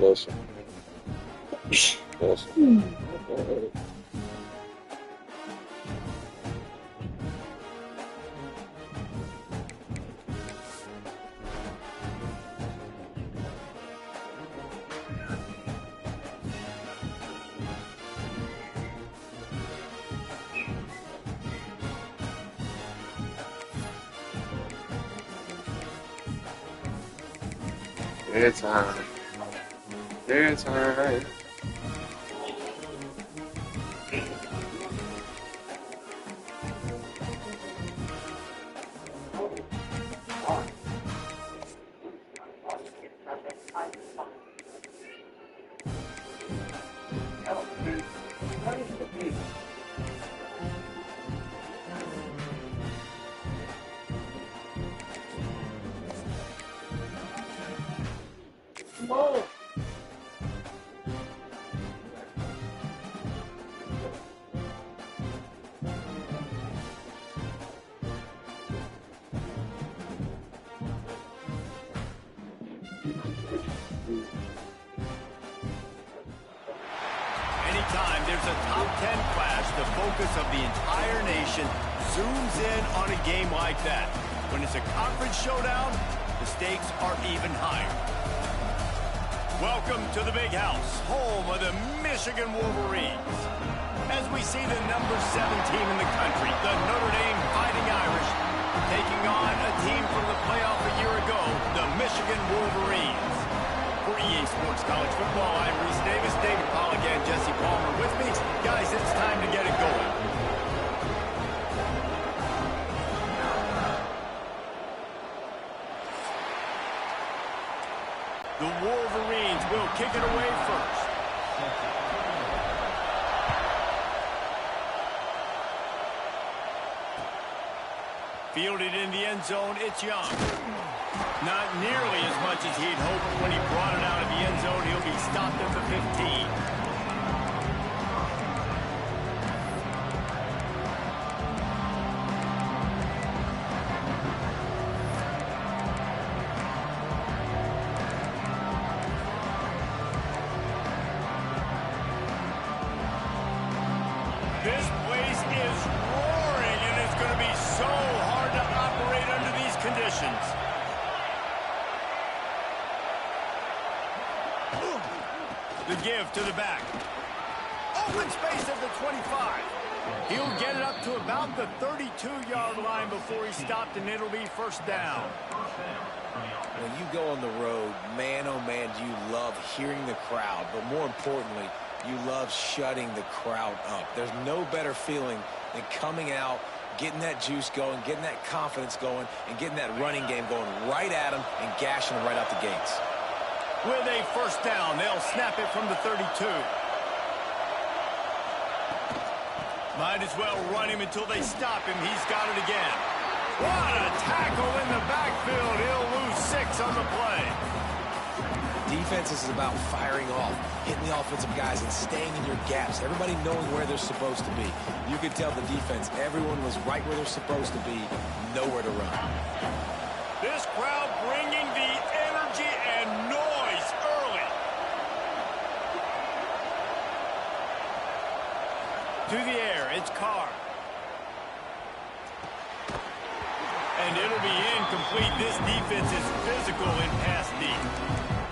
Listen. Listen. It's time. It's time. Anytime there's a top 10 clash, the focus of the entire nation zooms in on a game like that. When it's a conference showdown, the stakes are even higher. Welcome to the Big House, home of the Michigan Wolverines. As we see the number 7 team in the country, the Notre Dame Fighting Irish, taking on a team from the playoff a year ago, the Michigan Wolverines. For EA Sports College Football, I'm Reese Davis, David Pollack, and Jesse Palmer with me. Guys, it's time to get it going. The Wolverines will kick it away first. Fielded in the end zone, it's Young. Not nearly as much as he'd hoped when he brought it out of the end zone. He'll be stopped at the 15. This place is roaring, and it's going to be so hard to operate under these conditions. The give to the back. Open space at the 25. He'll get it up to about the 32-yard line before he's stopped, and it'll be first down. When you go on the road, man, oh man, do you love hearing the crowd, but more importantly, you love shutting the crowd up. There's no better feeling than coming out, getting that juice going, getting that confidence going, and getting that running game going right at them and gashing them right out the gates. With a first down, they'll snap it from the 32. Might as well run him until they stop him. He's got it again. What a tackle in the backfield. He'll lose 6 on the play. Defense is about firing off, hitting the offensive guys, and staying in your gaps. Everybody knowing where they're supposed to be. You could tell the defense, everyone was right where they're supposed to be, nowhere to run. This crowd bringing the energy and noise early. To the air, it's Carr. And it'll be incomplete. This defense is physical in pass deep.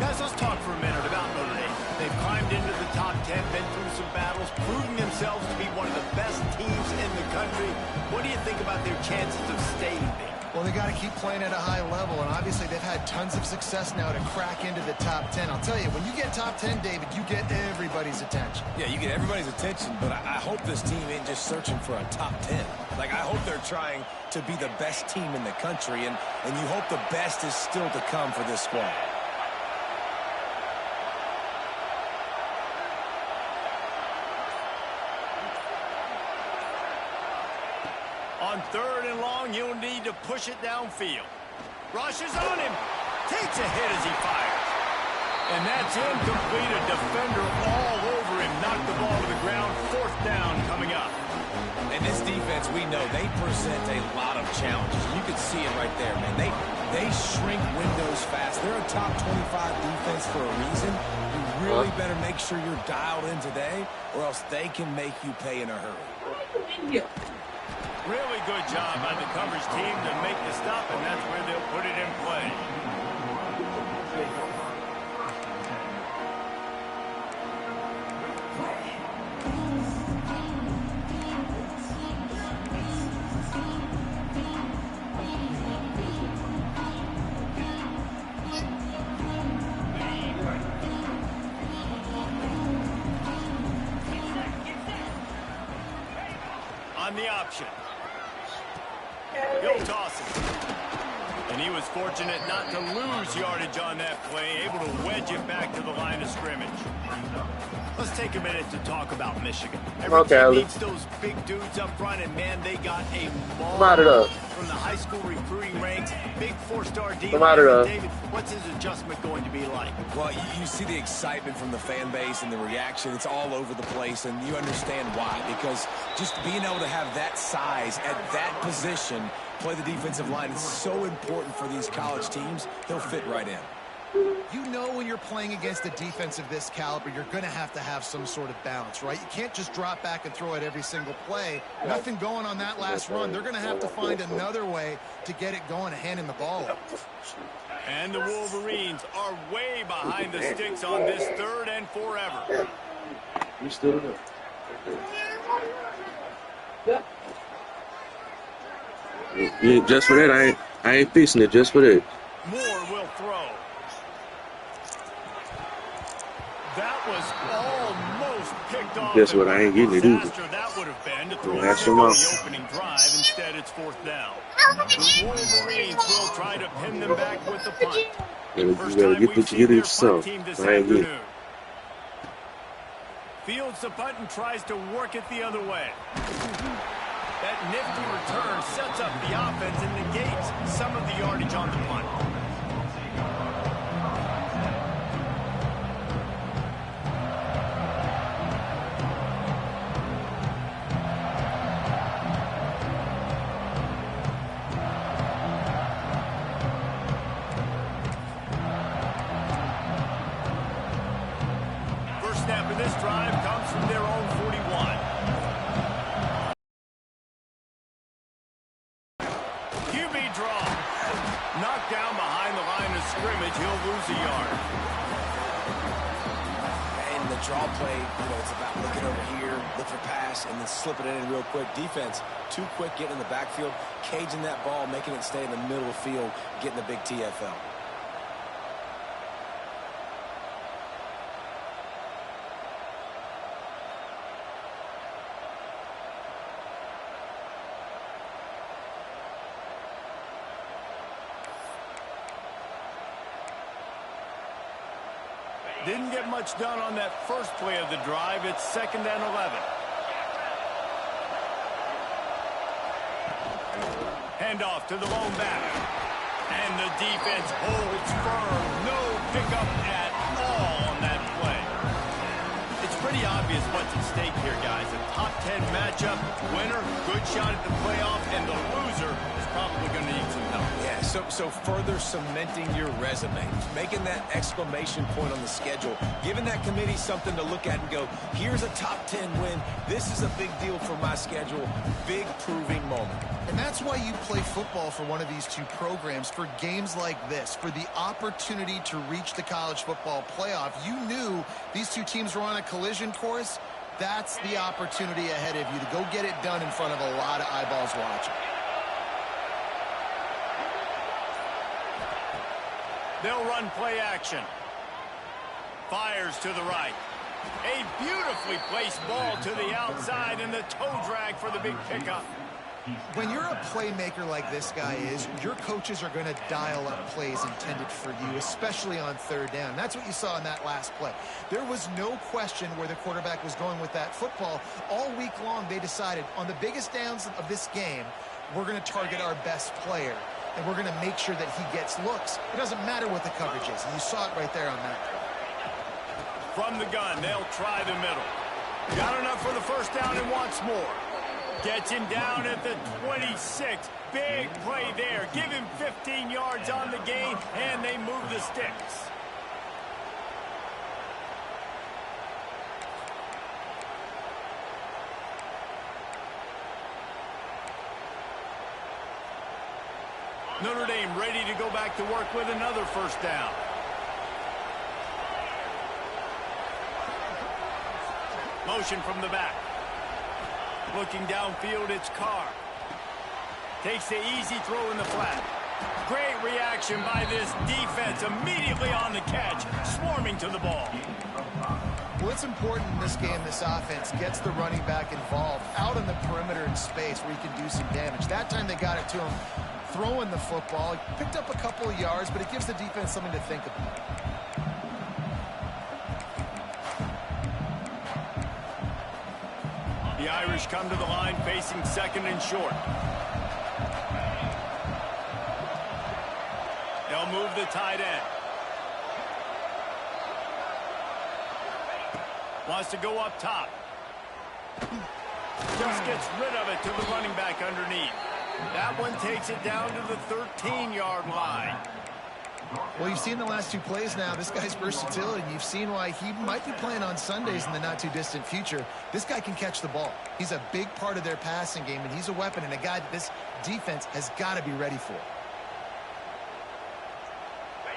Guys, let's talk for a minute about Notre Dame. They've climbed into the top 10, been through some battles, proving themselves to be one of the best teams in the country. What do you think about their chances of staying there? Well, they got to keep playing at a high level, and obviously they've had tons of success now to crack into the top 10. I'll tell you, when you get top 10, David, you get everybody's attention. Yeah, you get everybody's attention, but I hope this team ain't just searching for a top 10. Like, I hope they're trying to be the best team in the country, and you hope the best is still to come for this squad. On 3rd and long, you'll need to push it downfield. Rushes on him. Takes a hit as he fires. And that's incomplete. A defender all over him. Knocked the ball to the ground. 4th down coming up. And this defense, we know, they present a lot of challenges. You can see it right there, man. They shrink windows fast. They're a top 25 defense for a reason. You really better make sure you're dialed in today, or else they can make you pay in a hurry. Really good job by the coverage team to make the stop, and that's where they'll put it in play. On the option. He'll toss it. And he was fortunate not to lose yardage on that play, able to wedge it back to the line of scrimmage. Let's take a minute to talk about Michigan. Every team needs those big dudes up front, and man, they got a maul from the high school recruiting ranks. Big four-star D-line. David, what's his adjustment going to be like? Well, you see the excitement from the fan base and the reaction. It's all over the place, and you understand why. Because just being able to have that size at that position, play the defensive line, is so important for these college teams. He'll fit right in. You know when you're playing against a defense of this caliber, you're going to have some sort of balance, right? You can't just drop back and throw it every single play. Nothing going on that last run. They're going to have to find another way to get it going and handing the ball up. And the Wolverines are way behind the sticks on this 3rd and forever. You still there? Yeah, just for that, I ain't fixing it. Just for that. Moore will throw. That was almost picked off. Guess what? I ain't getting it either. That would have been to throw That's it on the opening drive. Instead, it's 4th down. The Wolverines will try to pin them back with the punt. You gotta get it yourself. I ain't getting it. Fields the punt and tries to work it the other way. That nifty return sets up the offense and negates some of the yardage on the punt. First snap of this drive comes from their own 41. QB draw. Knocked down behind the line of scrimmage. He'll lose a yard. And the draw play, it's about looking over here, look for pass, and then slipping it in real quick. Defense, too quick getting in the backfield, caging that ball, making it stay in the middle of the field, getting the big TFL. Didn't get much done on that first play of the drive. It's 2nd and 11. Handoff to the lone back. And the defense holds firm. No pickup at all on that play. It's pretty obvious what's at stake here, guys. A top 10 matchup, winner, good shot at the playoff, and the loser is probably going to need some help. Yeah, so further cementing your resume, making that exclamation point on the schedule, giving that committee something to look at and go, here's a top 10 win. This is a big deal for my schedule. Big proving moment. And that's why you play football for one of these two programs, for games like this, for the opportunity to reach the college football playoff. You knew these two teams were on a collision course. That's the opportunity ahead of you to go get it done in front of a lot of eyeballs watching. They'll run play action. Fires to the right. A beautifully placed ball to the outside, and the toe drag for the big pickup. When you're a playmaker like this guy is, your coaches are going to dial up plays intended for you, especially on 3rd down. That's what you saw in that last play. There was no question where the quarterback was going with that football. All week long, they decided on the biggest downs of this game, we're going to target our best player, and we're going to make sure that he gets looks. It doesn't matter what the coverage is, and you saw it right there on that play. From the gun, they'll try the middle. Got enough for the first down and wants more. Gets him down at the 26. Big play there. Give him 15 yards on the gain, and they move the sticks. Notre Dame ready to go back to work with another first down. Motion from the back. Looking downfield, it's Carr. Takes the easy throw in the flat. Great reaction by this defense. Immediately on the catch, swarming to the ball. Well, it's important in this game, this offense gets the running back involved out on the perimeter in space where he can do some damage. That time they got it to him throwing the football. He picked up a couple of yards, but it gives the defense something to think about. The Irish come to the line facing second and short. They'll move the tight end. Wants to go up top. Just gets rid of it to the running back underneath. That one takes it down to the 13-yard line. Well, you've seen the last two plays now. This guy's versatility. You've seen why he might be playing on Sundays in the not-too-distant future. This guy can catch the ball. He's a big part of their passing game, and he's a weapon and a guy that this defense has got to be ready for.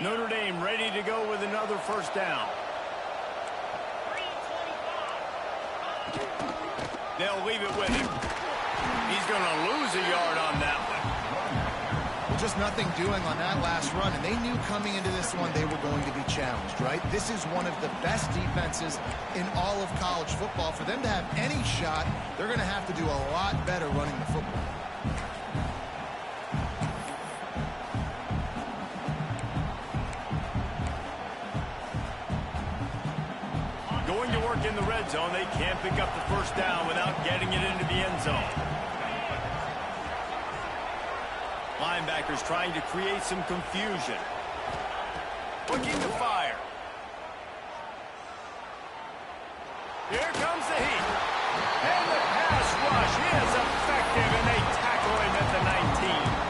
Notre Dame ready to go with another first down. They'll leave it with him. He's going to lose a yard on that one. Well, just nothing doing on that last run, and they knew coming into this one they were going to be challenged, right? This is one of the best defenses in all of college football. For them to have any shot, they're going to have to do a lot better running the football. Going to work in the red zone. They can't pick up the first down without getting it into the end zone. Linebackers trying to create some confusion. Looking to fire. Here comes the heat. And the pass rush is effective, and they tackle him at the 19.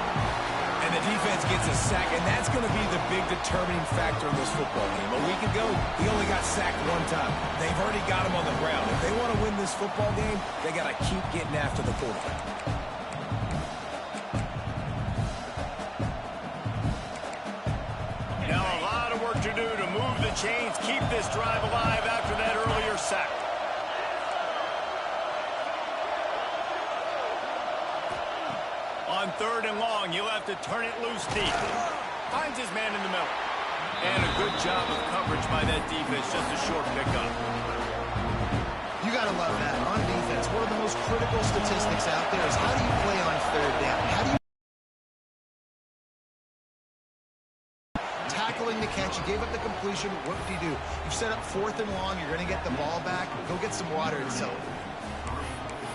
And the defense gets a sack, and that's going to be the big determining factor in this football game. A week ago, he only got sacked one time. They've already got him on the ground. If they want to win this football game, they got to keep getting after the quarterback. Now a lot of work to do to move the chains, keep this drive alive after that earlier sack. On third and long, he'll have to turn it loose deep. Finds his man in the middle. And a good job of coverage by that defense, just a short pickup. You got to love that. On defense, one of the most critical statistics out there is how do you play on third down? How do you tackling the catch? You gave up the completion. What do you do? You set up fourth and long. You're going to get the ball back. Go get some water and sell it.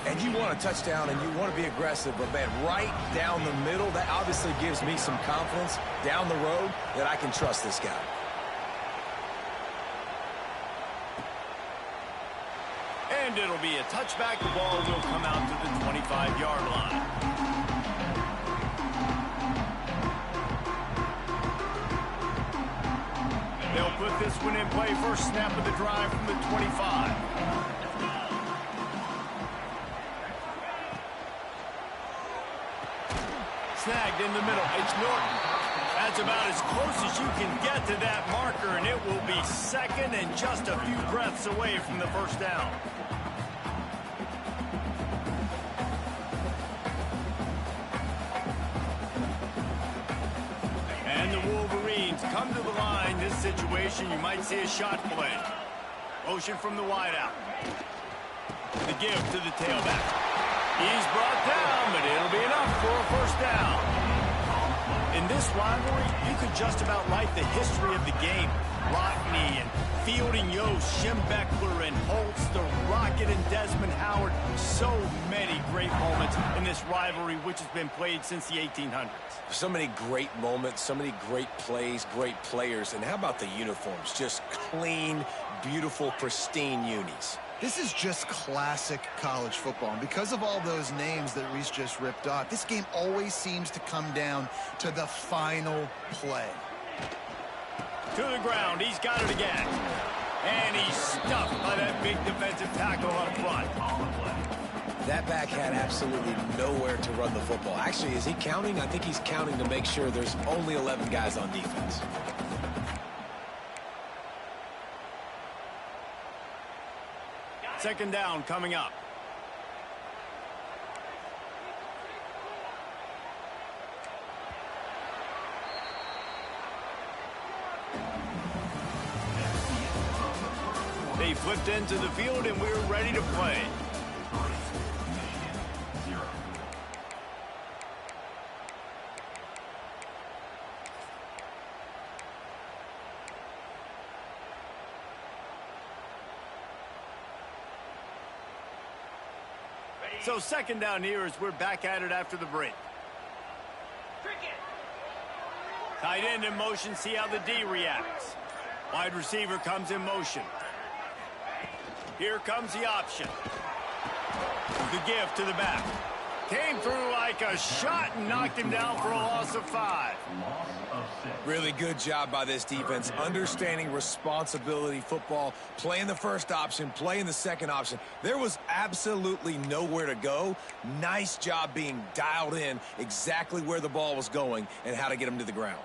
And you want a touchdown, and you want to be aggressive, but, man, right down the middle, that obviously gives me some confidence down the road that I can trust this guy. And it'll be a touchback. The ball will come out to the 25-yard line. They'll put this one in play. First snap of the drive from the 25. Snagged in the middle. It's Notre. That's about as close as you can get to that marker, and it will be second and just a few breaths away from the first down. And the Wolverines come to the line. This situation, you might see a shot play. Motion from the wideout. The give to the tailback. He's brought down, but it'll be enough for a first down. In this rivalry, you could just about write the history of the game. Rockney and Fielding Yost, Schembechler and Holtz, the Rocket and Desmond Howard. So many great moments in this rivalry, which has been played since the 1800s. So many great moments, so many great plays, great players. And how about the uniforms? Just clean, beautiful, pristine unis. This is just classic college football. And because of all those names that Reese just ripped off, this game always seems to come down to the final play. To the ground, he's got it again. And he's stuffed by that big defensive tackle up front. That back had absolutely nowhere to run the football. Actually, is he counting? I think he's counting to make sure there's only 11 guys on defense. Second down coming up. They flipped into the field and we're ready to play. So second down here as we're back at it after the break. Tight end in motion, see how the D reacts. Wide receiver comes in motion. Here comes the option. The give to the back. Came through like a shot and knocked him down for a loss of 5. Really good job by this defense, understanding responsibility football, playing the first option, playing the second option. There was absolutely nowhere to go. Nice job being dialed in exactly where the ball was going and how to get him to the ground.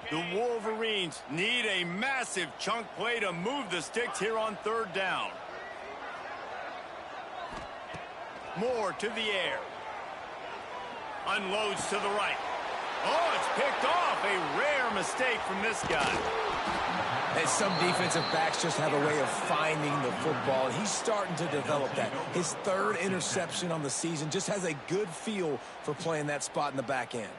The Wolverines need a massive chunk play to move the sticks here on third down. Moore to the air. Unloads to the right. Oh, it's picked off. A rare mistake from this guy. And some defensive backs just have a way of finding the football, and he's starting to develop that. His third interception on the season, just has a good feel for playing that spot in the back end.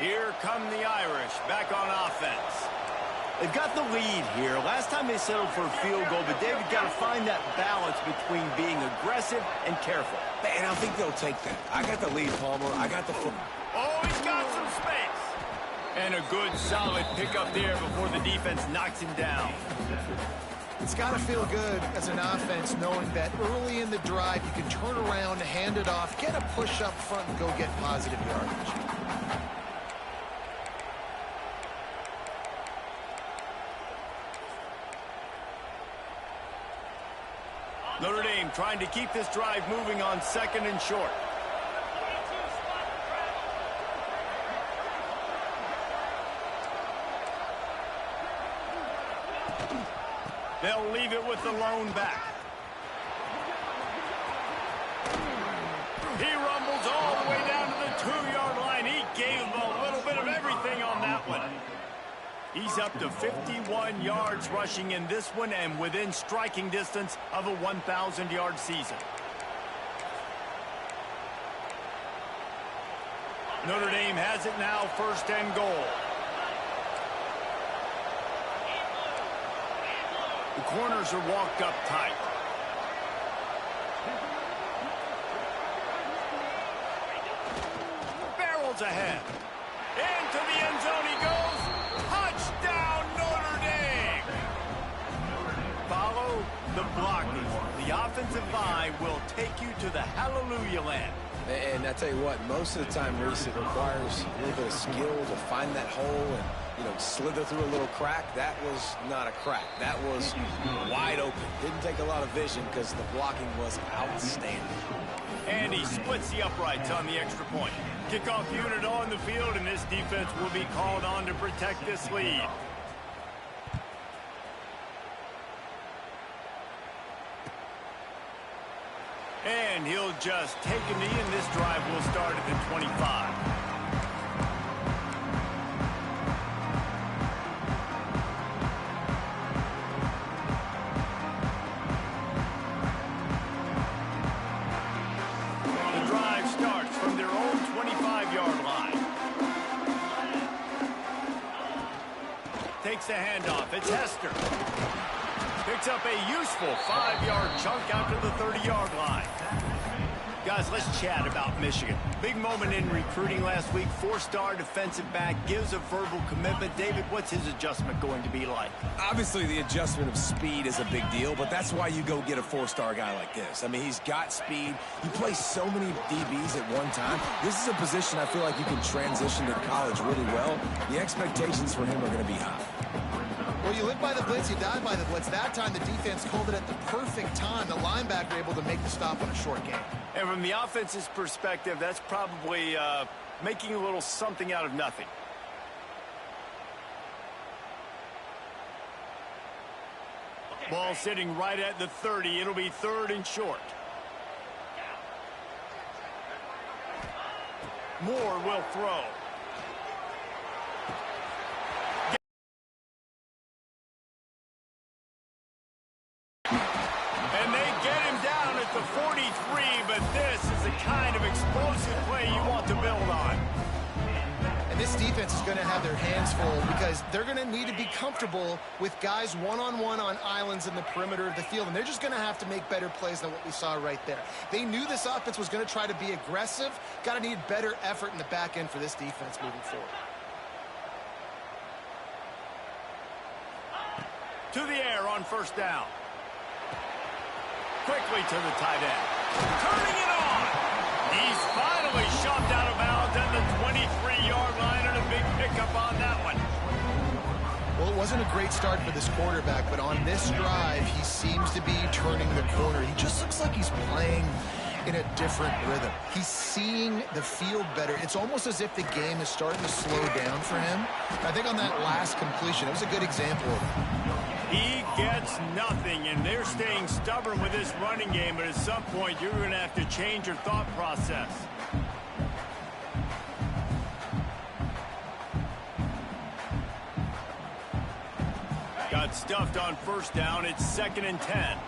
Here come the Irish back on offense. They've got the lead here. Last time they settled for a field goal, but they've got to find that balance between being aggressive and careful. And I think they'll take that. I got the lead, Palmer. I got the football. Oh, he's got some space. And a good, solid pickup there before the defense knocks him down. It's got to feel good as an offense knowing that early in the drive you can turn around, hand it off, get a push up front, and go get positive yardage. Notre Dame trying to keep this drive moving on second and short. They'll leave it with the lone back. He rumbles all the way down to the 2-yard line. He gave him a little bit of everything on that one. He's up to 51 yards rushing in this one and within striking distance of a 1,000-yard season. Notre Dame has it now, first and goal. The corners are walked up tight. Barrels ahead. Into the end zone he goes. Touchdown, Notre Dame! Follow the blocking. The offensive line will take you to the hallelujah land. And I tell you what, most of the time, Reese, it requires a little bit of skill to find that hole and, slither through a little crack. That was not a crack. That was wide open. Didn't take a lot of vision because the blocking was outstanding. And he splits the uprights on the extra point. Kickoff unit on the field, and this defense will be called on to protect this lead. And he'll just take a knee, and this drive will start at the 25. Takes the handoff. It's Hester. Picks up a useful 5-yard chunk out to the 30-yard line. Guys, let's chat about Michigan. Big moment in recruiting last week. 4-star defensive back, gives a verbal commitment. David, what's his adjustment going to be like? Obviously, the adjustment of speed is a big deal, but that's why you go get a 4-star guy like this. I mean, he's got speed. He plays so many DBs at one time. This is a position I feel like you can transition to college really well. The expectations for him are going to be high. Well, you live by the blitz, you die by the blitz. That time, the defense called it at the perfect time. The linebacker able to make the stop on a short game. And from the offense's perspective, that's probably making a little something out of nothing. Ball sitting right at the 30. It'll be 3rd and short. Moore will throw. And they get him down at the 43, but this is the kind of explosive play you want to build on. And this defense is going to have their hands full because they're going to need to be comfortable with guys one-on-one on islands in the perimeter of the field, and they're just going to have to make better plays than what we saw right there. They knew this offense was going to try to be aggressive. Got to need better effort in the back end for this defense moving forward. To the air on 1st down. Quickly to the tight end. Turning it on. He's finally shoved out of bounds at the 23-yard line, and a big pickup on that one. Well, it wasn't a great start for this quarterback, but on this drive, he seems to be turning the corner. He just looks like he's playing in a different rhythm. He's seeing the field better. It's almost as if the game is starting to slow down for him. I think on that last completion, it was a good example of it. He gets nothing, and they're staying stubborn with this running game, but at some point, you're going to have to change your thought process. Got stuffed on 1st down. It's 2nd and 10.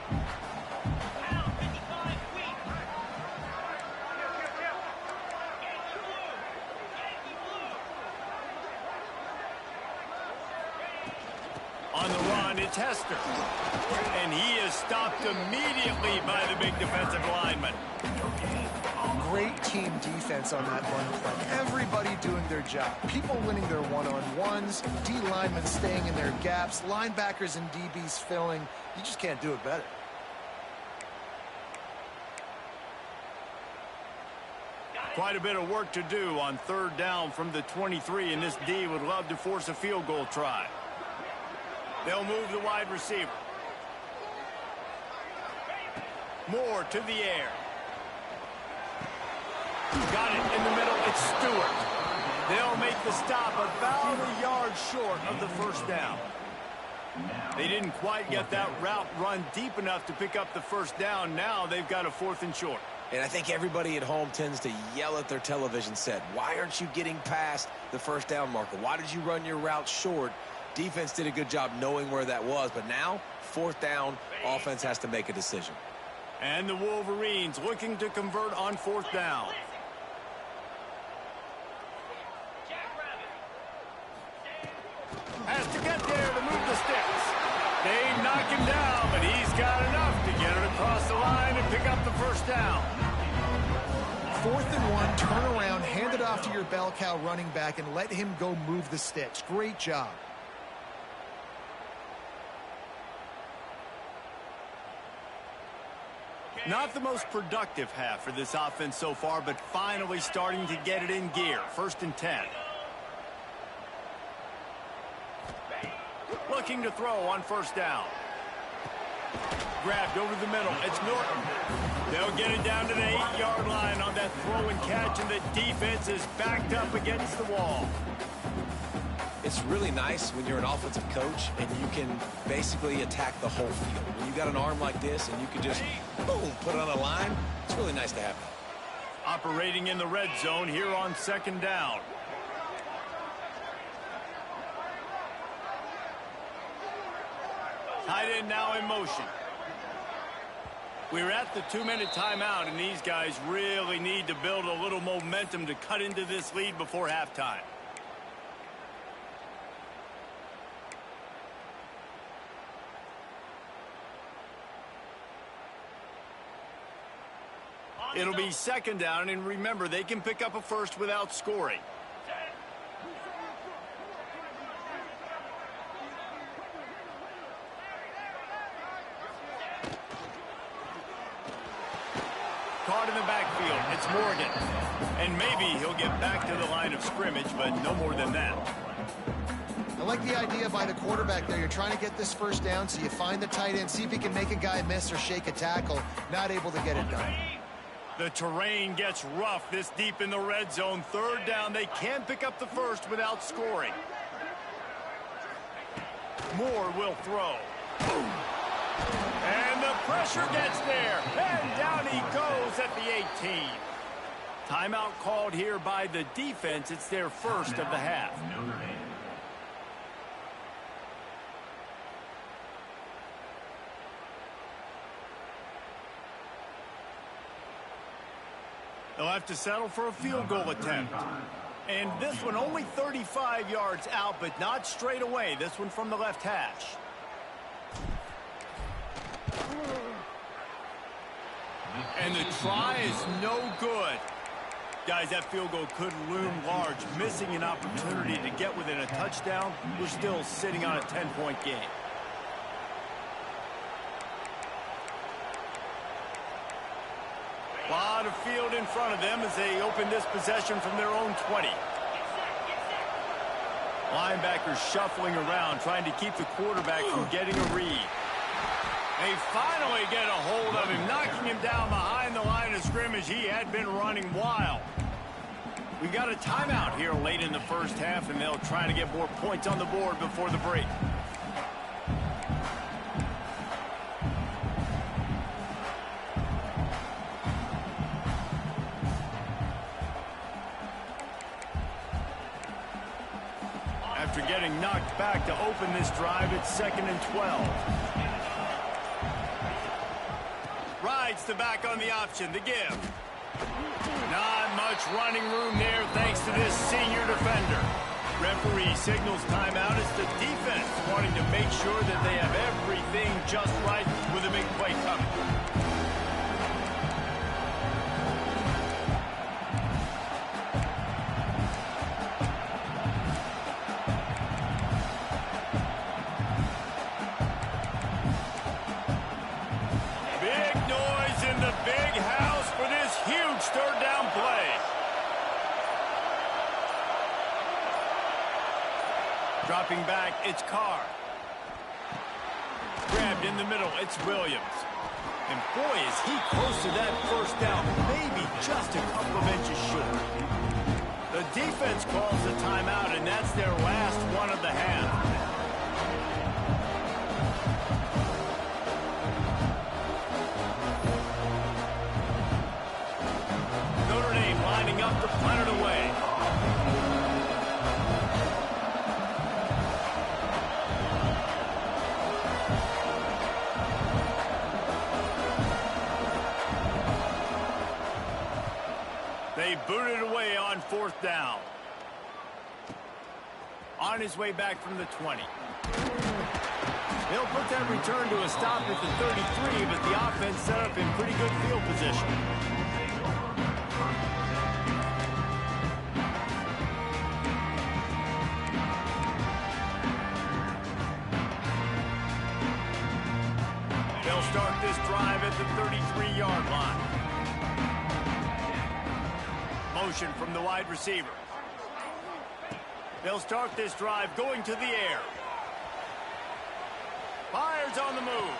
On the run, it's Hester. And he is stopped immediately by the big defensive lineman. Great team defense on that run play. Everybody doing their job. People winning their one-on-ones, D linemen staying in their gaps, linebackers and DBs filling. You just can't do it better. Quite a bit of work to do on 3rd down from the 23, and this D would love to force a field goal try. They'll move the wide receiver. Moore to the air. Got it in the middle. It's Stewart. They'll make the stop about a yard short of the 1st down. They didn't quite get that route run deep enough to pick up the 1st down. Now they've got a 4th and short. And I think everybody at home tends to yell at their television set. Why aren't you getting past the 1st down marker? Why did you run your route short? Defense did a good job knowing where that was, but now, 4th down, offense has to make a decision. And the Wolverines looking to convert on 4th down. Has to get there to move the sticks. They knock him down, but he's got enough to get it across the line and pick up the 1st down. 4th and 1, turn around, hand it off to your bell cow running back, and let him go move the sticks. Great job. Not the most productive half for this offense so far, but finally starting to get it in gear. 1st and 10. Looking to throw on 1st down. Grabbed over the middle. It's Notre. They'll get it down to the 8-yard line on that throw and catch, and the defense is backed up against the wall. It's really nice when you're an offensive coach and you can basically attack the whole field. When you got an arm like this and you can just, boom, put it on a line, it's really nice to have that. Operating in the red zone here on 2nd down. Tight end now in motion. We're at the 2-minute timeout, and these guys really need to build a little momentum to cut into this lead before halftime. It'll be second down, and remember, they can pick up a first without scoring. Caught in the backfield. It's Morgan. And maybe he'll get back to the line of scrimmage, but no more than that. I like the idea by the quarterback there. You're trying to get this first down, so you find the tight end, see if he can make a guy miss or shake a tackle. Not able to get it done. The terrain gets rough this deep in the red zone. Third down, they can pick up the first without scoring. Moore will throw. And the pressure gets there. And down he goes at the 18. Timeout called here by the defense. It's their first of the half. They'll have to settle for a field goal attempt. And this one only 35 yards out, but not straight away. This one from the left hash. And the try is no good. Guys, that field goal could loom large. Missing an opportunity to get within a touchdown. We're still sitting on a 10-point game. A lot of field in front of them as they open this possession from their own 20. Linebackers shuffling around, trying to keep the quarterback from getting a read. They finally get a hold of him, knocking him down behind the line of scrimmage. He had been running wild. We got a timeout here late in the first half, and they'll try to get more points on the board before the break. After getting knocked back to open this drive, it's 2nd and 12. Rides the back on the option, the give. Not much running room there thanks to this senior defender. Referee signals timeout as the defense wanting to make sure that they have everything just right with a big play coming. Third down play. Dropping back, it's Carr. Grabbed in the middle, it's Williams. And boy, is he close to that first down, maybe just a couple of inches short. The defense calls the timeout, and that's their last one of the half. Up to punt it away. They booted away on 4th down. On his way back from the 20. They'll put that return to a stop at the 33, but the offense set up in pretty good field position. Start this drive at the 33-yard line. Motion from the wide receiver. They'll start this drive going to the air. Fires on the move.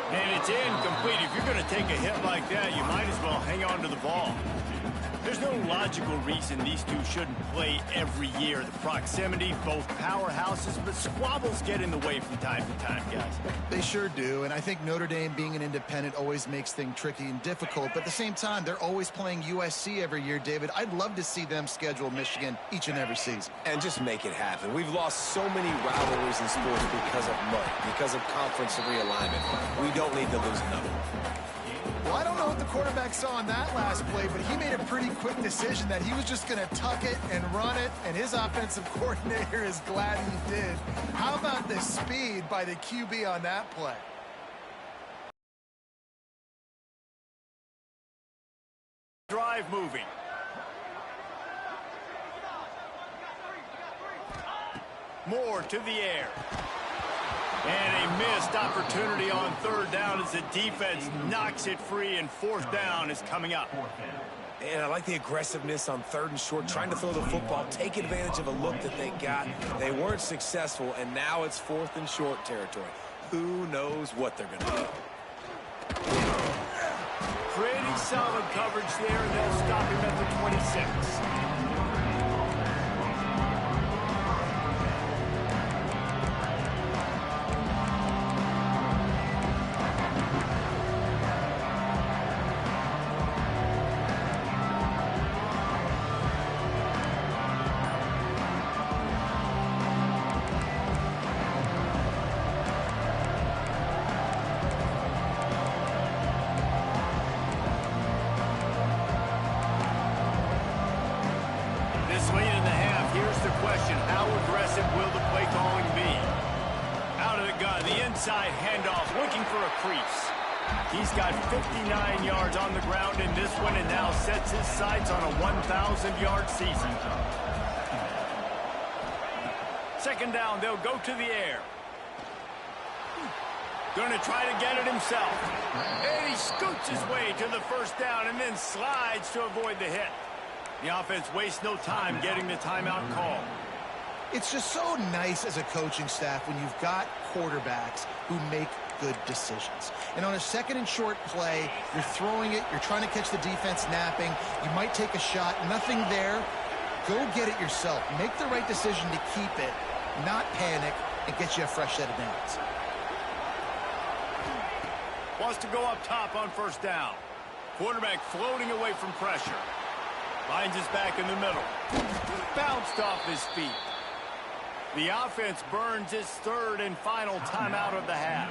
And it's incomplete. If you're going to take a hit like that, you might as well hang on to the ball. There's no logical reason these two shouldn't play every year. The proximity, both powerhouses, but squabbles get in the way from time to time, guys. They sure do, and I think Notre Dame being an independent always makes things tricky and difficult, but at the same time, they're always playing USC every year, David. I'd love to see them schedule Michigan each and every season. And just make it happen. We've lost so many rivalries in sports because of money, because of conference realignment. We don't need to lose another one. Well, I don't know what the quarterback saw on that last play, but he made a pretty quick decision that he was just going to tuck it and run it, and his offensive coordinator is glad he did. How about the speed by the QB on that play? drive moving. Moore to the air. And a missed opportunity on third down as the defense knocks it free, and fourth down is coming up. And I like the aggressiveness on third and short, trying to throw the football, take advantage of a look that they got. They weren't successful, and now it's fourth and short territory. Who knows what they're going to do? Pretty solid coverage there, and they'll stop him at the 26. Inside handoff, looking for a crease. He's got 59 yards on the ground in this one and now sets his sights on a 1,000-yard season. Second down, they'll go to the air. Going to try to get it himself. And he scoots his way to the first down and then slides to avoid the hit. The offense wastes no time getting the timeout call. It's just so nice as a coaching staff when you've got quarterbacks who make good decisions. And on a second and short play, you're throwing it, you're trying to catch the defense napping, you might take a shot, nothing there. Go get it yourself. Make the right decision to keep it, not panic, and get you a fresh set of downs. Wants to go up top on first down. Quarterback floating away from pressure. Finds his back in the middle. Bounced off his feet. The offense burns its third and final timeout of the half.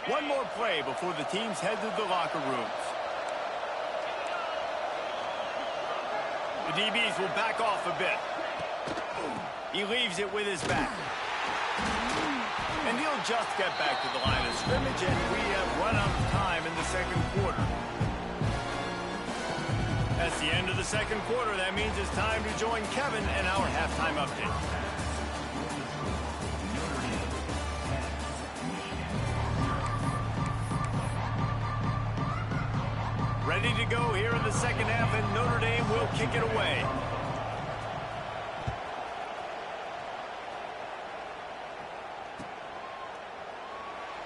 One more play before the teams head to the locker rooms. The DBs will back off a bit. He leaves it with his back. And he'll just get back to the line of scrimmage, and we have run out of time in the second quarter. That's the end of the second quarter. That means it's time to join Kevin and our halftime update. Ready to go here in the second half, and Notre Dame will kick it away.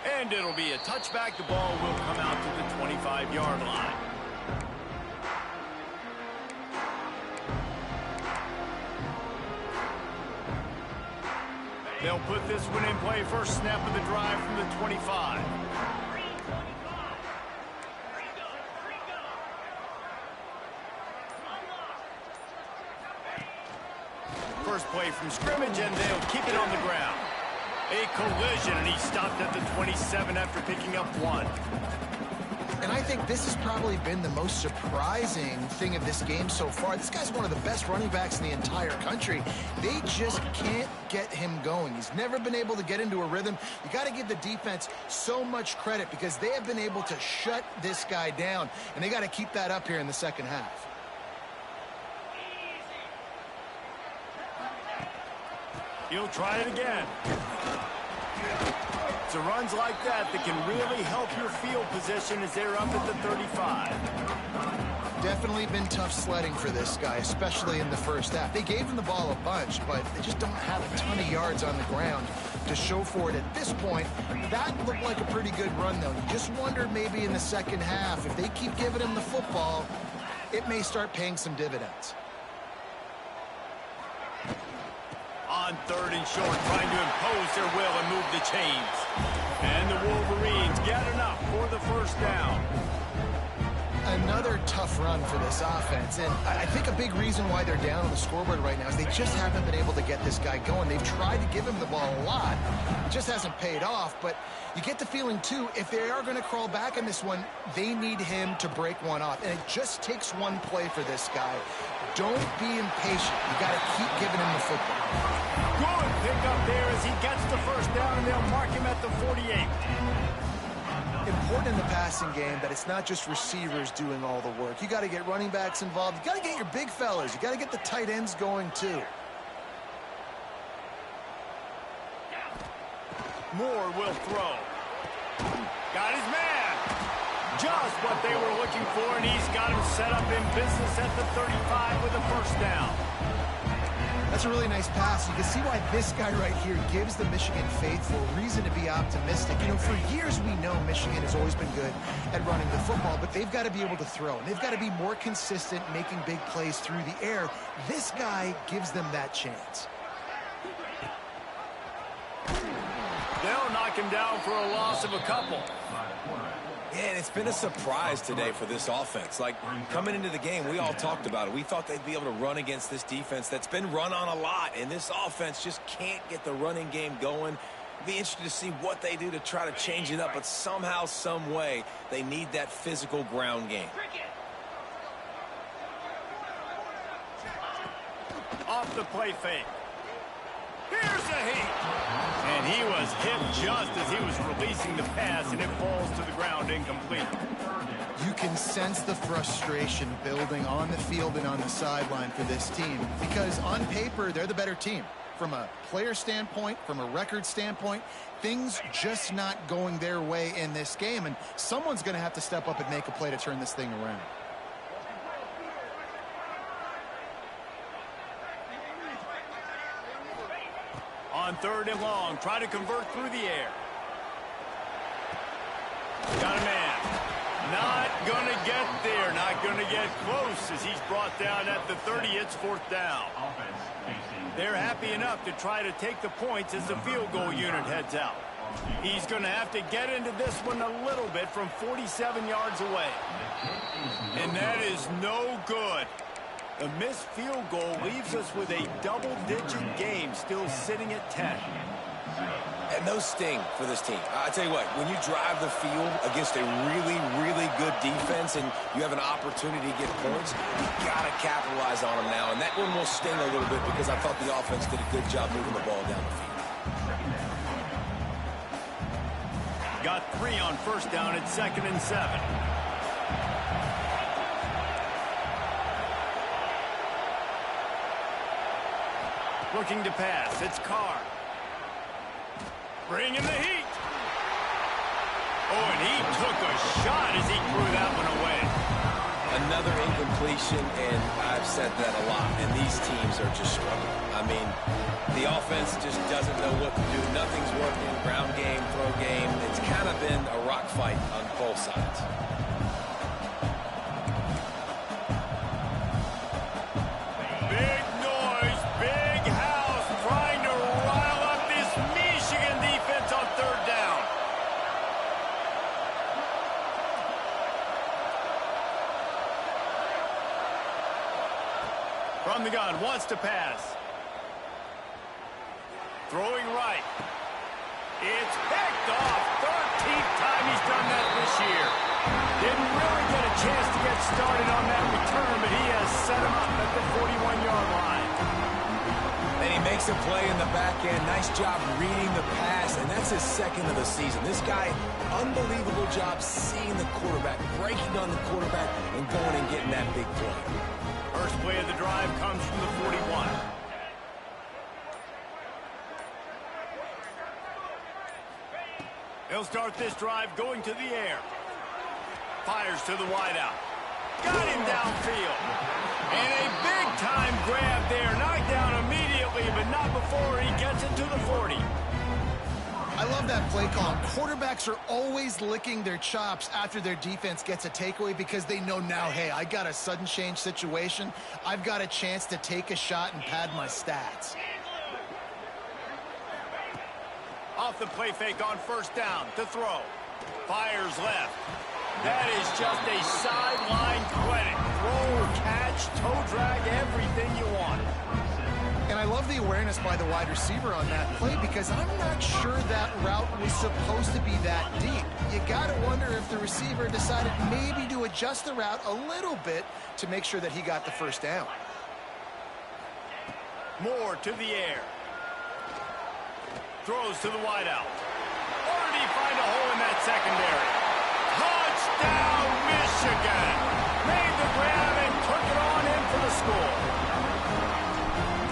And it'll be a touchback. The ball will come out to the 25-yard line. They'll put this one in play. First snap of the drive from the 25. First play from scrimmage, and they'll keep it on the ground. A collision, and he stopped at the 27 after picking up one. And I think this has probably been the most surprising thing of this game so far. This guy's one of the best running backs in the entire country. They just can't get him going. He's never been able to get into a rhythm. You got to give the defense so much credit because they have been able to shut this guy down, and they got to keep that up here in the second half. He'll try it again. It's runs like that that can really help your field position as they're up at the 35. Definitely been tough sledding for this guy, especially in the first half. They gave him the ball a bunch, but they just don't have a ton of yards on the ground to show for it at this point. That looked like a pretty good run, though. You just wondered maybe in the second half, if they keep giving him the football, it may start paying some dividends. On third and short, trying to impose their will and move the chains. And the Wolverines get enough for the first down. Another tough run for this offense, and I think a big reason why they're down on the scoreboard right now is they just haven't been able to get this guy going. They've tried to give him the ball a lot. It just hasn't paid off, but you get the feeling, too, if they are going to crawl back in this one, they need him to break one off, and it just takes one play for this guy. Don't be impatient. You got to keep giving him the football. Good pickup there as he gets the first down, and they'll mark him at the 48. Important in the passing game that it's not just receivers doing all the work. You got to get running backs involved. You got to get your big fellas. You got to get the tight ends going too. Moore will throw. Got his man. Just what they were looking for, and he's got him set up in business at the 35 with a first down. That's a really nice pass. You can see why this guy right here gives the Michigan faithful reason to be optimistic. You know, for years we know Michigan has always been good at running the football, but they've got to be able to throw. And they've got to be more consistent making big plays through the air. This guy gives them that chance. They'll knock him down for a loss of a couple. Yeah, and it's been a surprise today for this offense. Like, coming into the game, we all talked about it. We thought they'd be able to run against this defense that's been run on a lot, and this offense just can't get the running game going. Be interested to see what they do to try to change it up, but somehow, some way, they need that physical ground game. Off the play fake. Here's a heat. And he was hit just as he was releasing the pass, and it falls to the ground incomplete. You can sense the frustration building on the field and on the sideline for this team because on paper, they're the better team. From a player standpoint, from a record standpoint, things just not going their way in this game, and someone's going to have to step up and make a play to turn this thing around. On 3rd and long, try to convert through the air. Got a man. Not going to get there. Not going to get close as he's brought down at the 30. It's 4th down. They're happy enough to try to take the points as the field goal unit heads out. He's going to have to get into this one a little bit from 47 yards away. And that is no good. The missed field goal leaves us with a double-digit game still sitting at 10. And those sting for this team. I tell you what, when you drive the field against a really, really good defense and you have an opportunity to get points, you got to capitalize on them now. And that one will sting a little bit because I thought the offense did a good job moving the ball down the field. Got 3 on 1st down at 2nd and 7. Looking to pass. It's Carr. Bringing the heat. Oh, and he took a shot as he threw that one away. Another incompletion, and I've said that a lot, and these teams are just struggling. I mean, the offense just doesn't know what to do. Nothing's working. Ground game, throw game. It's kind of been a rock fight on both sides. From the gun, wants to pass. Throwing right. It's picked off. 13th time he's done that this year. Didn't really get a chance to get started on that return, but he has set him up at the 41-yard line. And he makes a play in the back end. Nice job reading the pass, and that's his 2nd of the season. This guy, unbelievable job seeing the quarterback, breaking on the quarterback, and going and getting that big play. First play of the drive comes from the 41. He'll start this drive going to the air. Fires to the wideout. Got him downfield. And a big-time grab there. Knocked down immediately, but not before he gets it to the 40. I love that play call. Quarterbacks are always licking their chops after their defense gets a takeaway because they know now, hey, I got a sudden change situation. I've got a chance to take a shot and pad my stats. Off the play fake on 1st down to throw. Fires left. That is just a sideline clinic. Throw, catch, toe drag, everything you want. And I love the awareness by the wide receiver on that play because I'm not sure that route was supposed to be that deep. You got to wonder if the receiver decided maybe to adjust the route a little bit to make sure that he got the first down. Moore to the air. Throws to the wideout. Or did he find a hole in that secondary? Touchdown, Michigan! Made the grab and took it on in for the score.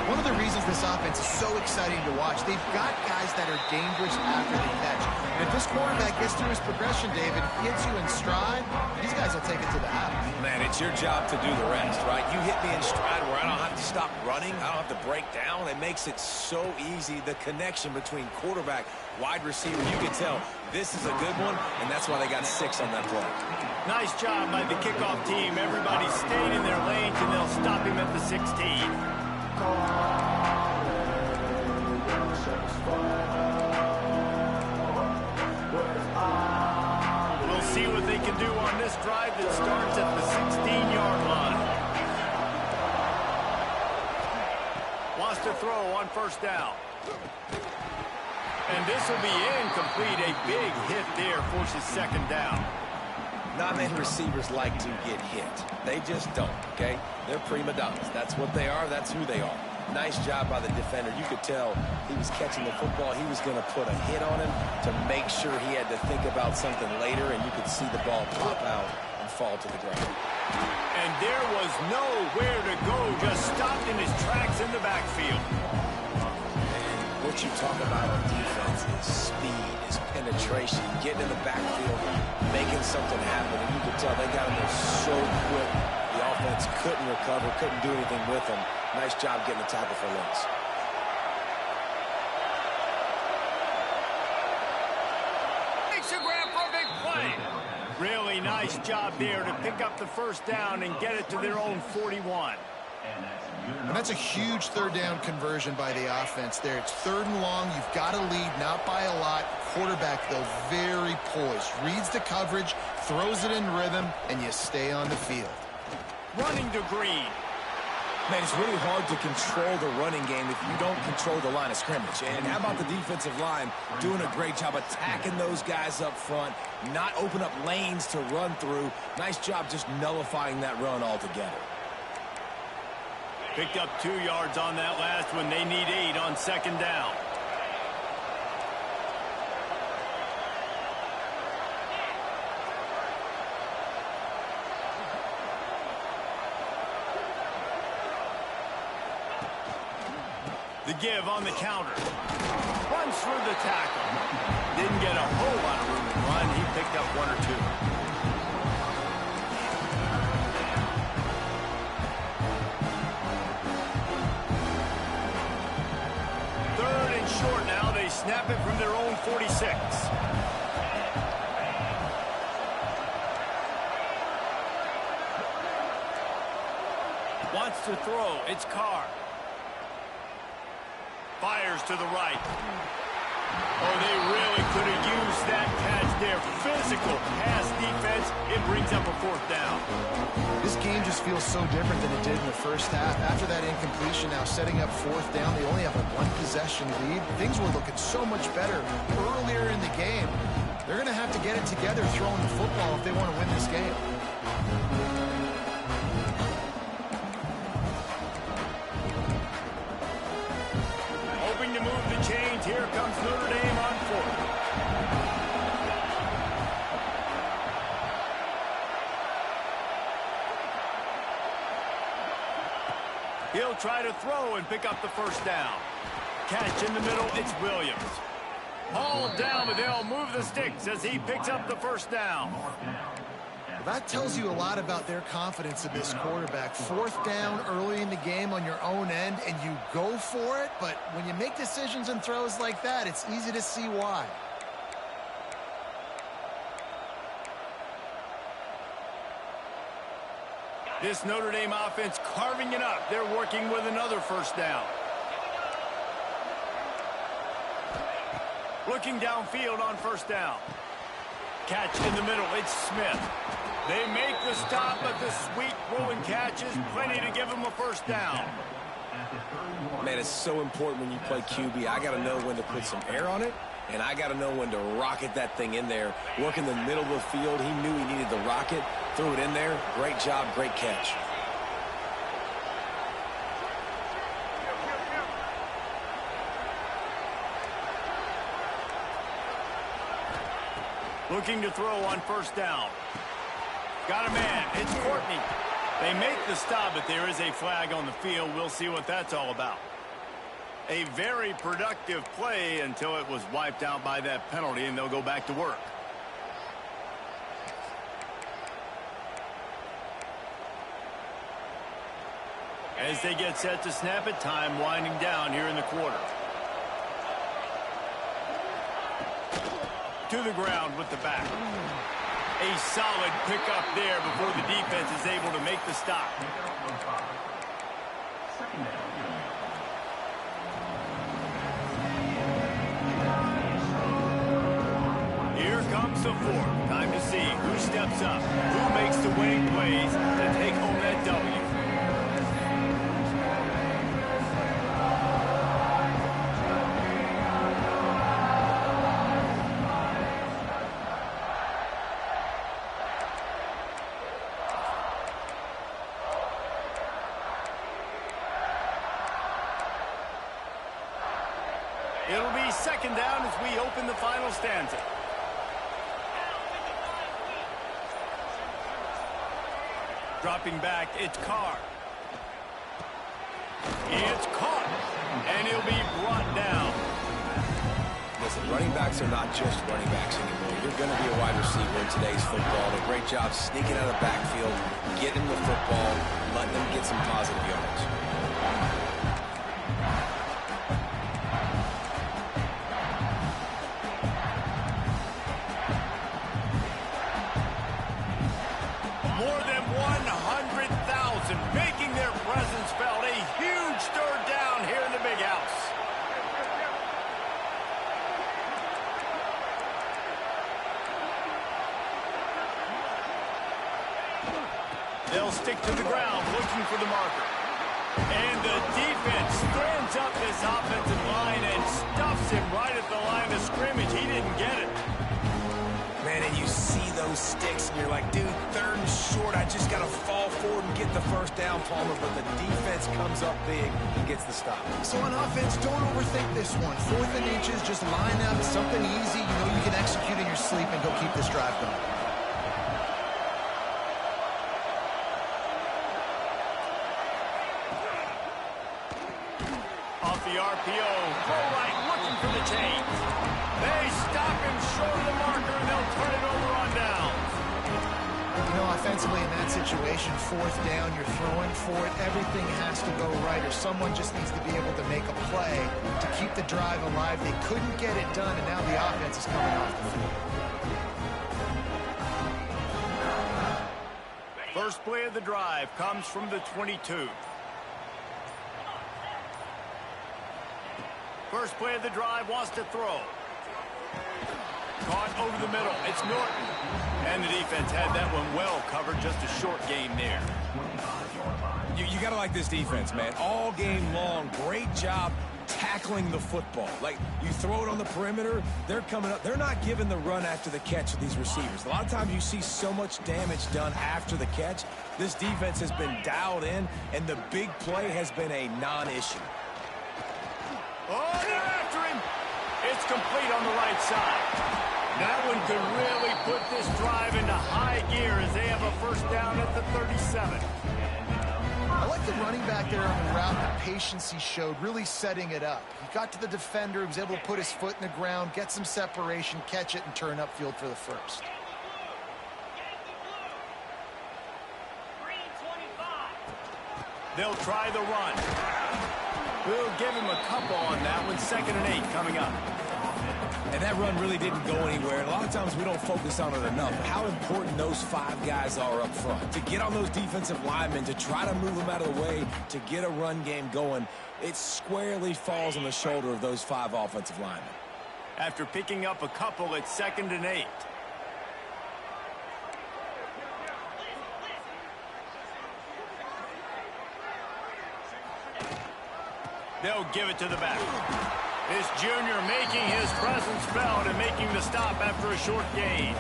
One of the reasons this offense is so exciting to watch, they've got guys that are dangerous after the catch. And if this quarterback gets through his progression, David, hits you in stride, these guys will take it to the house. Man, it's your job to do the rest, right? You hit me in stride where I don't have to stop running. I don't have to break down. It makes it so easy. The connection between quarterback, wide receiver, you can tell this is a good one, and that's why they got 6 on that play. Nice job by the kickoff team. Everybody stayed in their lanes, and they'll stop him at the 16. We'll see what they can do on this drive that starts at the 16-yard line. Wants to throw on first down. And this will be incomplete. A big hit there forces second down. Not many receivers like to get hit. They just don't, okay? They're prima donnas. That's what they are. That's who they are. Nice job by the defender. You could tell he was catching the football. He was going to put a hit on him to make sure he had to think about something later, and you could see the ball pop out and fall to the ground. And there was nowhere to go. Just stopped in his tracks in the backfield. What you talk about on defense is speed, is penetration, getting in the backfield, making something happen. And you could tell they got him there so quick. The offense couldn't recover, couldn't do anything with him. Nice job getting the tackle for loss. Makes a grab for a big play. Really nice job there to pick up the first down and get it to their own 41. And that's a huge third down conversion by the offense there. It's 3rd and long. You've got to lead, not by a lot. Quarterback, though, very poised. Reads the coverage, throws it in rhythm, and you stay on the field. Running to Green. Man, it's really hard to control the running game if you don't control the line of scrimmage. And how about the defensive line doing a great job attacking those guys up front, not open up lanes to run through. Nice job just nullifying that run altogether. Picked up 2 yards on that last one. They need 8 on second down. The give on the counter. Runs through the tackle. Didn't get a whole lot of room to run. He picked up 1 or 2. Short now. They snap it from their own 46. Wants to throw. It's Carr. Fires to the right. Oh, they really could have used that catch there. Physical pass defense. It brings up a 4th down. This game just feels so different than it did in the first half. After that incompletion, now setting up 4th down, they only have a 1-possession lead. Things were looking so much better earlier in the game. They're going to have to get it together throwing the football if they want to win this game. Hoping to move the chains. Here comes Notre Dame on 4th. He'll try to throw and pick up the first down. Catch in the middle, it's Williams. Hauled down, but they'll move the sticks as he picks up the first down. Well, that tells you a lot about their confidence in this quarterback. 4th down early in the game on your own end, and you go for it, but when you make decisions and throws like that, it's easy to see why. This Notre Dame offense carving it up. They're working with another first down. Looking downfield on first down. Catch in the middle. It's Smith. They make the stop, but the sweet rolling catch is plenty to give them a first down. Man, it's so important when you play QB. I got to know when to put some air on it, and I got to know when to rocket that thing in there. Work in the middle of the field. He knew he needed the rocket. Threw it in there. Great job, great catch. Looking to throw on first down. Got a man. It's Courtney. They make the stop, but there is a flag on the field. We'll see what that's all about. A very productive play until it was wiped out by that penalty, and they'll go back to work. As they get set to snap it, time winding down here in the quarter. To the ground with the back. A solid pickup there before the defense is able to make the stop. Here comes the fourth. Time to see who steps up, who makes the winning plays to take home that W. It'll be second down as we open the final stanza. Dropping back, it's Carr. It's caught, and he'll be brought down. Listen, running backs are not just running backs anymore. You're going to be a wide receiver in today's football. A great job sneaking out of the backfield, getting the football, letting them get some positive yards. More than 100,000 making their presence felt. A huge third down here in the big house. They'll stick to the ground looking for the marker. And the defense stands up this offensive line and stuffs him right at the line of scrimmage. He didn't get it. Man, and you see those sticks, and you're like, dude, third and short. I just got to fall forward and get the first down, Palmer. But the defense comes up big and gets the stop. So on offense, don't overthink this one. 4th and inches, just line up, something easy. You know you can execute in your sleep and go keep this drive going. Off the RPO, throw right, looking for the chain. They stop him short of the marker, and they'll turn it over on downs. You know, offensively in that situation, 4th down, you're throwing for it. Everything has to go right, or someone just needs to be able to make a play to keep the drive alive. They couldn't get it done, and now the offense is coming off the field. First play of the drive comes from the 22. First play of the drive wants to throw. Caught over the middle. It's Norton. And the defense had that one well covered. Just a short gain there. You got to like this defense, man. All game long, great job tackling the football. Like, you throw it on the perimeter, they're coming up. They're not giving the run after the catch with these receivers. A lot of times you see so much damage done after the catch. This defense has been dialed in, and the big play has been a non-issue. Oh, they're after him. It's complete on the right side. That one could really put this drive into high gear as they have a first down at the 37. I like the running back there on the route, the patience he showed, really setting it up. He got to the defender, he was able to put his foot in the ground, get some separation, catch it, and turn upfield for the first. They'll try the run. We'll give him a couple on that one. 2nd and 8 coming up. And that run really didn't go anywhere. And a lot of times we don't focus on it enough. How important those 5 guys are up front. To get on those defensive linemen, to try to move them out of the way, to get a run game going, it squarely falls on the shoulder of those 5 offensive linemen. After picking up a couple, it's 2nd and 8. They'll give it to the back. This junior making his presence felt and making the stop after a short gain.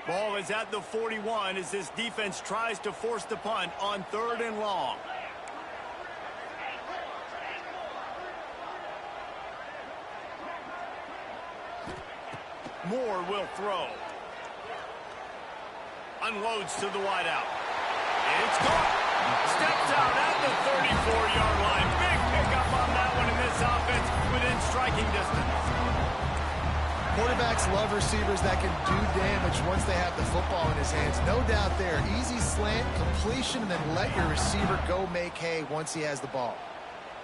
Ball is at the 41 as this defense tries to force the punt on 3rd and long. Moore will throw. Unloads to the wideout. It's caught. Steps out at the 34-yard line. Big pickup on that one in this offense within striking distance. Quarterbacks love receivers that can do damage once they have the football in his hands. No doubt there. Easy slant, completion, and then let your receiver go make hay once he has the ball.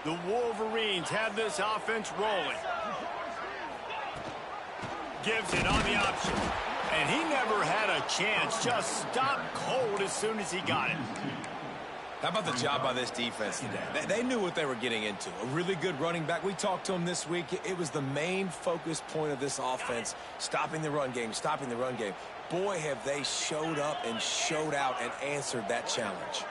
The Wolverines have this offense rolling. Gives it on the option. And he never had a chance. Just stopped cold as soon as he got it. How about the job by this defense today? They knew what they were getting into. A really good running back. We talked to him this week. It was the main focus point of this offense, stopping the run game, stopping the run game. Boy, have they showed up and showed out and answered that challenge.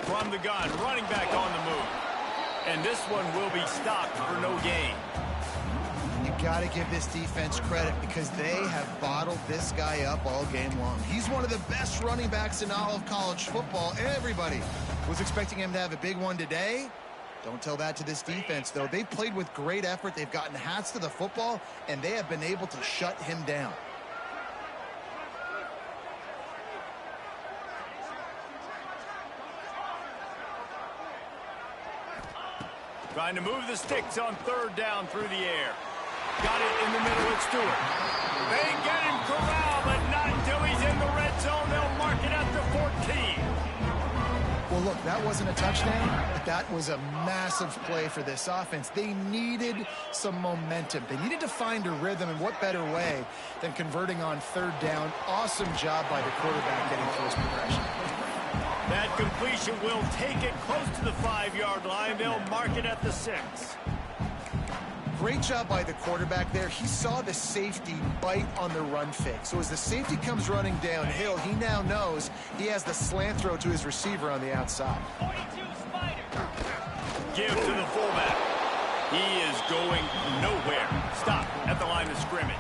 From the gun, running back on the move. And this one will be stopped for no gain. You got to give this defense credit because they have bottled this guy up all game long. He's one of the best running backs in all of college football. Everybody was expecting him to have a big one today. Don't tell that to this defense, though. They've played with great effort. They've gotten hats to the football, and they have been able to shut him down. Trying to move the sticks on 3rd down through the air. Got it in the middle with Stewart. They get him corralled, but not until he's in the red zone. They'll mark it at the 14. Well, look, that wasn't a touchdown, but that was a massive play for this offense. They needed some momentum. They needed to find a rhythm, and what better way than converting on 3rd down. Awesome job by the quarterback getting through his progression. That completion will take it close to the 5-yard line. They'll mark it at the 6. Great job by the quarterback there. He saw the safety bite on the run fake. So as the safety comes running downhill, he now knows he has the slant throw to his receiver on the outside. Give to the fullback. He is going nowhere. Stop at the line of scrimmage.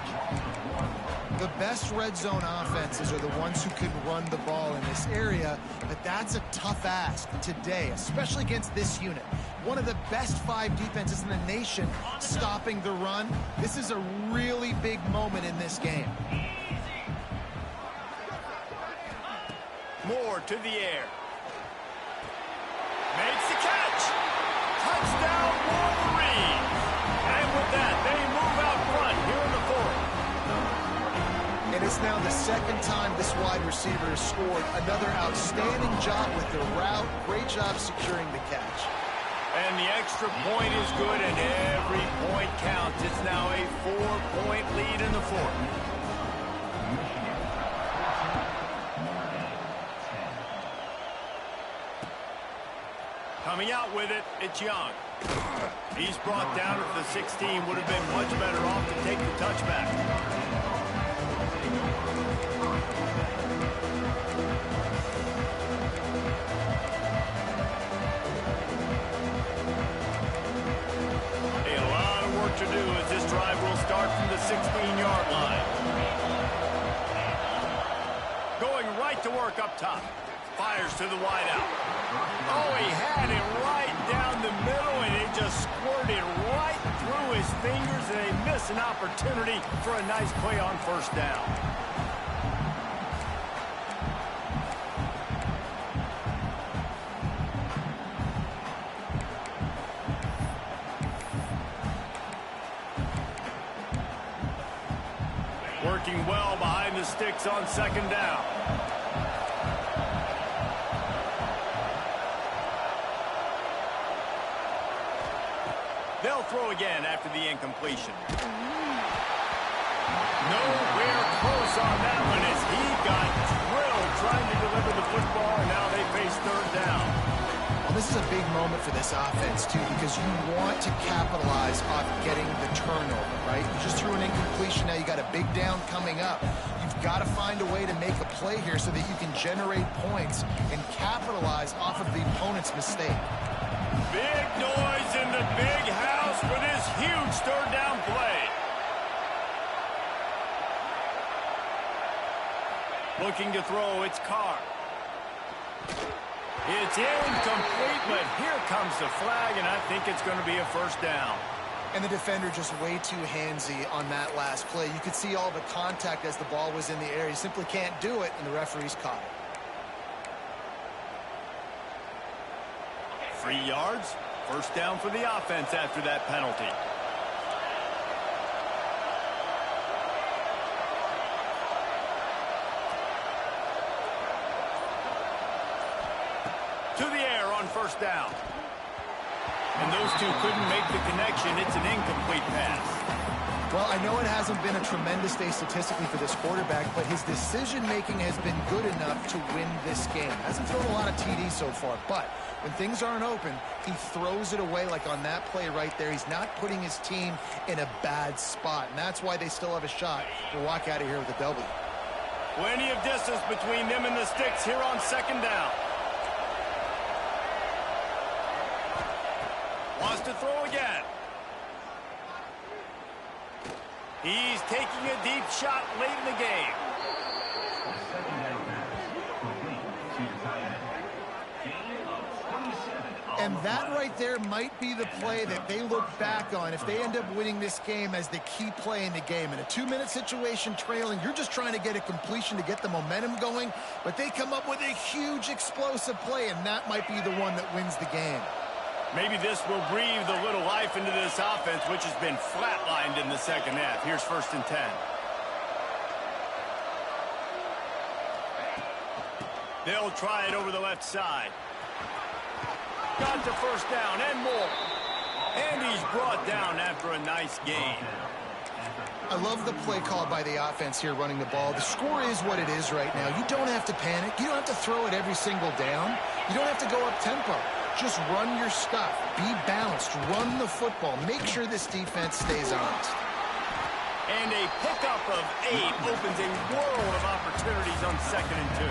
The best red zone offenses are the ones who can run the ball in this area, but that's a tough ask today, especially against this unit. One of the best 5 defenses in the nation stopping the run. This is a really big moment in this game. Moore to the air. Makes the catch. Touchdown, Wolverines. And with that, they move out front here in the 4th. And it's now the 2nd time this wide receiver has scored. Another outstanding job with the route. Great job securing the catch. And the extra point is good, and every point counts. It's now a 4-point lead in the 4th. Coming out with it, it's Young. He's brought down at the 16. Would have been much better off to take the touchback. To do as this drive will start from the 16-yard line. Going right to work up top. Fires to the wideout. Oh, he had it right down the middle, and it just squirted right through his fingers, and they miss an opportunity for a nice play on 1st down. Working well behind the sticks on 2nd down. They'll throw again after the incompletion. Nowhere close on that one as he got drilled trying to deliver the football, and now they face third down. Well, this is a big moment for this offense, too, because you want to capitalize off getting the turnover, right? You just threw an incompletion. Now you got a big down coming up. You've got to find a way to make a play here so that you can generate points and capitalize off of the opponent's mistake. Big noise in the big house for this huge third down play. Looking to throw, it's Carr. It's incomplete, but here comes the flag, and I think it's going to be a first down. And the defender just way too handsy on that last play. You could see all the contact as the ball was in the air. He simply can't do it, and the referee's caught it. 3 yards, first down for the offense after that penalty. To the air on first down. And those two couldn't make the connection. It's an incomplete pass. Well, I know it hasn't been a tremendous day statistically for this quarterback, but his decision-making has been good enough to win this game. Hasn't thrown a lot of TDs so far, but when things aren't open, he throws it away like on that play right there. He's not putting his team in a bad spot, and that's why they still have a shot to walk out of here with a W. Plenty of distance between them and the sticks here on second down. Wants to throw again. He's taking a deep shot late in the game. And that right there might be the play that they look back on if they end up winning this game as the key play in the game. In a 2-minute situation trailing, you're just trying to get a completion to get the momentum going, but they come up with a huge explosive play, and that might be the one that wins the game. Maybe this will breathe a little life into this offense, which has been flatlined in the second half. Here's first and 10. They'll try it over the left side. Got to first down and more. And he's brought down after a nice gain. I love the play call by the offense here running the ball. The score is what it is right now. You don't have to panic. You don't have to throw it every single down. You don't have to go up tempo. Just run your stuff. Be balanced. Run the football. Make sure this defense stays honest. And a pickup of 8 opens a world of opportunities on second and 2.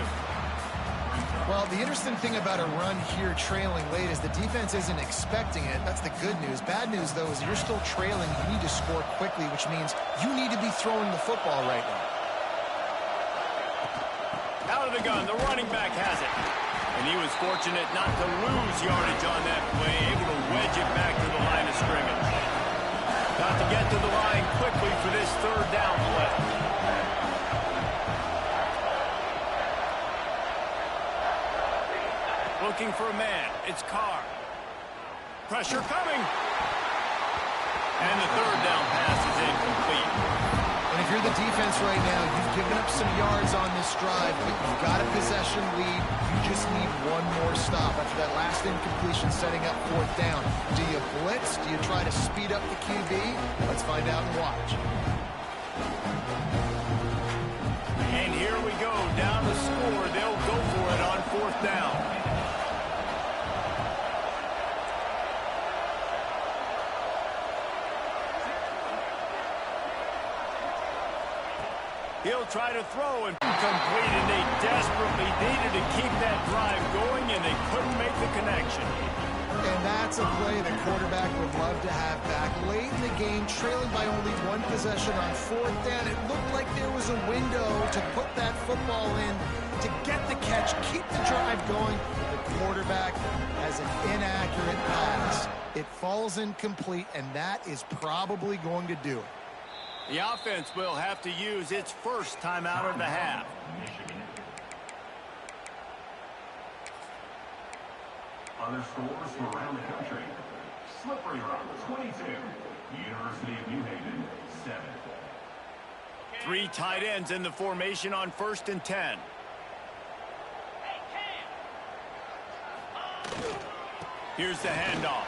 Well, the interesting thing about a run here trailing late is the defense isn't expecting it. That's the good news. Bad news, though, is you're still trailing. You need to score quickly, which means you need to be throwing the football right now. Out of the gun, the running back has it. And he was fortunate not to lose yardage on that play, able to wedge it back to the line of scrimmage. Got to get to the line quickly for this third down play. Looking for a man. It's Carr. Pressure coming. And the third down pass is incomplete. And if you're the defense right now, you've given up some yards on this drive, but you've got a possession lead. You just need one more stop after that last incompletion setting up fourth down. Do you blitz? Do you try to speed up the QB? Let's find out and watch. And here we go. Down the score. They'll go for it on fourth down. He'll try to throw and complete, and they desperately needed to keep that drive going, and they couldn't make the connection. And that's a play the quarterback would love to have back. Late in the game, trailing by only one possession on fourth down, it looked like there was a window to put that football in, to get the catch, keep the drive going. The quarterback has an inaccurate pass. It falls incomplete, and that is probably going to do it. The offense will have to use its first timeout of the half. Other scores from around the country. Slippery Rock, 22. University of New Haven, 7. 3 tight ends in the formation on first and 10. Here's the handoff.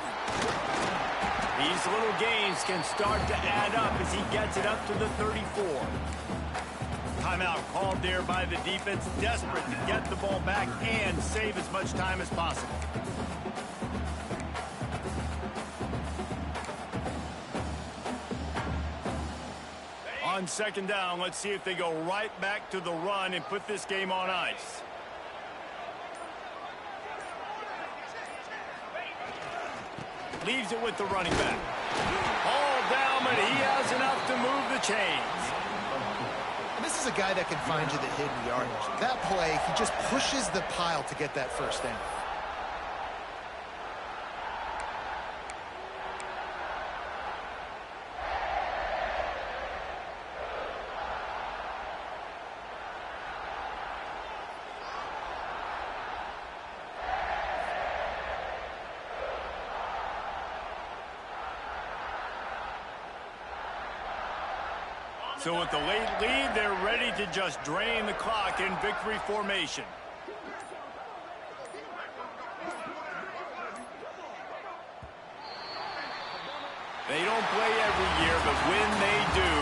These little gains can start to add up as he gets it up to the 34. Timeout called there by the defense, desperate to get the ball back and save as much time as possible. On second down, let's see if they go right back to the run and put this game on ice. Leaves it with the running back. All down, but he has enough to move the chains. And this is a guy that can find you the hidden yardage. That play, he just pushes the pile to get that first down. So with the late lead, they're ready to just drain the clock in victory formation. They don't play every year, but when they do,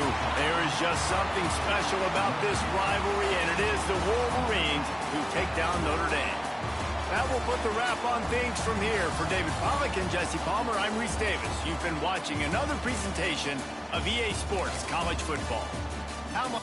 there is just something special about this rivalry, and it is the Wolverines who take down Notre Dame. That will put the wrap on things from here. For David Pollack and Jesse Palmer, I'm Reese Davis. You've been watching another presentation of EA Sports College Football. How much?